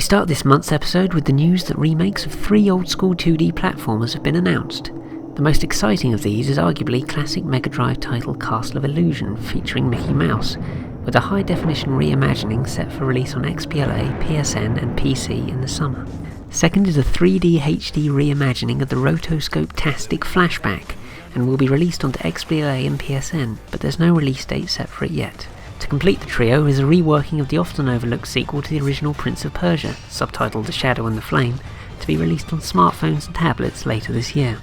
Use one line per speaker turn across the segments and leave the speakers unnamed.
We start this month's episode with the news that remakes of 3 old-school 2D platformers have been announced. The most exciting of these is arguably classic Mega Drive title Castle of Illusion featuring Mickey Mouse, with a high-definition reimagining set for release on XBLA, PSN and PC in the summer. Second is a 3D HD reimagining of the Rotoscope-tastic Flashback, and will be released onto XBLA and PSN, but there's no release date set for it yet. To complete the trio is a reworking of the often overlooked sequel to the original Prince of Persia, subtitled The Shadow and the Flame, to be released on smartphones and tablets later this year.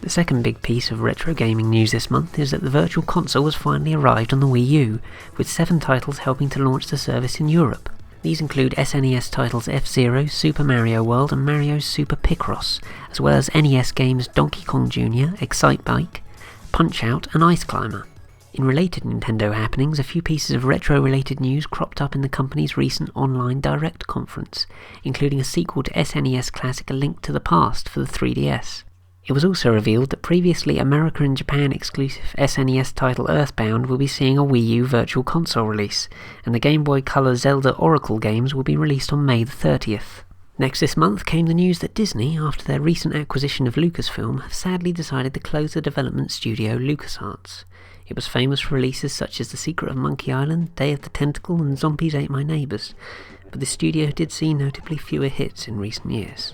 The second big piece of retro gaming news this month is that the Virtual Console has finally arrived on the Wii U, with 7 titles helping to launch the service in Europe. These include SNES titles F-Zero, Super Mario World and Mario's Super Picross, as well as NES games Donkey Kong Jr., Excitebike, Punch-Out and Ice Climber. In related Nintendo happenings, a few pieces of retro-related news cropped up in the company's recent online Direct conference, including a sequel to SNES classic A Link to the Past for the 3DS. It was also revealed that previously America and Japan exclusive SNES title Earthbound will be seeing a Wii U Virtual Console release, and the Game Boy Color Zelda Oracle games will be released on May the 30th. Next this month came the news that Disney, after their recent acquisition of Lucasfilm, have sadly decided to close the development studio LucasArts. It was famous for releases such as The Secret of Monkey Island, Day of the Tentacle and Zombies Ate My Neighbours, but the studio did see notably fewer hits in recent years.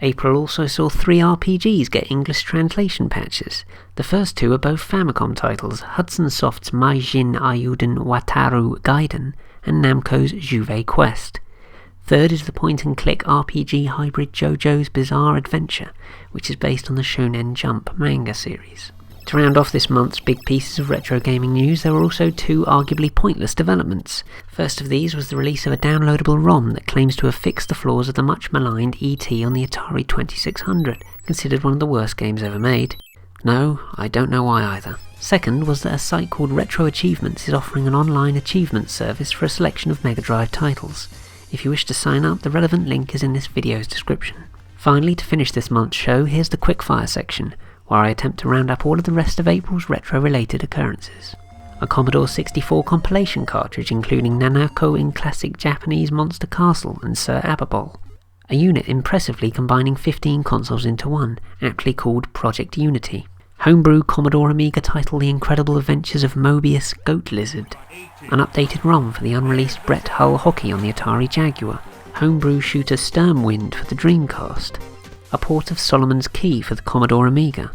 April also saw 3 RPGs get English translation patches. The first 2 are both Famicom titles, Hudson Soft's Mashin Hero Wataru Gaiden and Namco's Juvei Quest. Third is the point-and-click RPG hybrid JoJo's Bizarre Adventure, which is based on the Shonen Jump manga series. To round off this month's big pieces of retro gaming news, there were also 2 arguably pointless developments. First of these was the release of a downloadable ROM that claims to have fixed the flaws of the much-maligned E.T. on the Atari 2600, considered one of the worst games ever made. No, I don't know why either. Second was that a site called Retro Achievements is offering an online achievement service for a selection of Mega Drive titles. If you wish to sign up, the relevant link is in this video's description. Finally, to finish this month's show, here's the quickfire section, where I attempt to round up all of the rest of April's retro-related occurrences. A Commodore 64 compilation cartridge including Nanako in classic Japanese Monster Castle and Sir Ababol. A unit impressively combining 15 consoles into one, aptly called Project Unity. Homebrew Commodore Amiga title The Incredible Adventures of Mobius Goat Lizard. An updated ROM for the unreleased Brett Hull Hockey on the Atari Jaguar. Homebrew shooter Sturmwind for the Dreamcast. A port of Solomon's Key for the Commodore Amiga.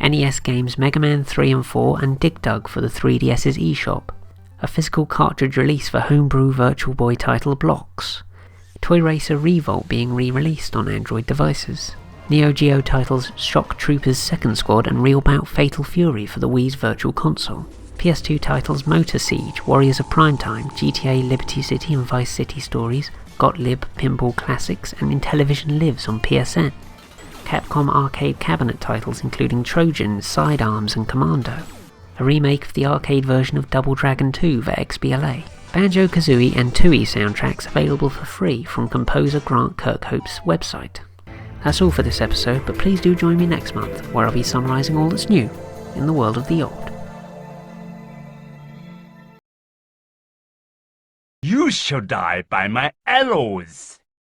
NES games Mega Man 3 and 4 and Dig Dug for the 3DS's eShop. A physical cartridge release for Homebrew Virtual Boy title Blocks. Toy Racer Revolt being re-released on Android devices. Neo Geo titles Shock Troopers Second Squad and Real Bout Fatal Fury for the Wii's Virtual Console. PS2 titles Motor Siege, Warriors of Primetime, GTA Liberty City and Vice City Stories, Gottlieb Pinball Classics and Intellivision Lives on PSN. Capcom arcade cabinet titles including Trojan, Sidearms and Commando. A remake of the arcade version of Double Dragon 2 for XBLA. Banjo-Kazooie and Tooie soundtracks available for free from composer Grant Kirkhope's website. That's all for this episode, but please do join me next month, where I'll be summarising all that's new in the world of the old.
You shall die by my arrows!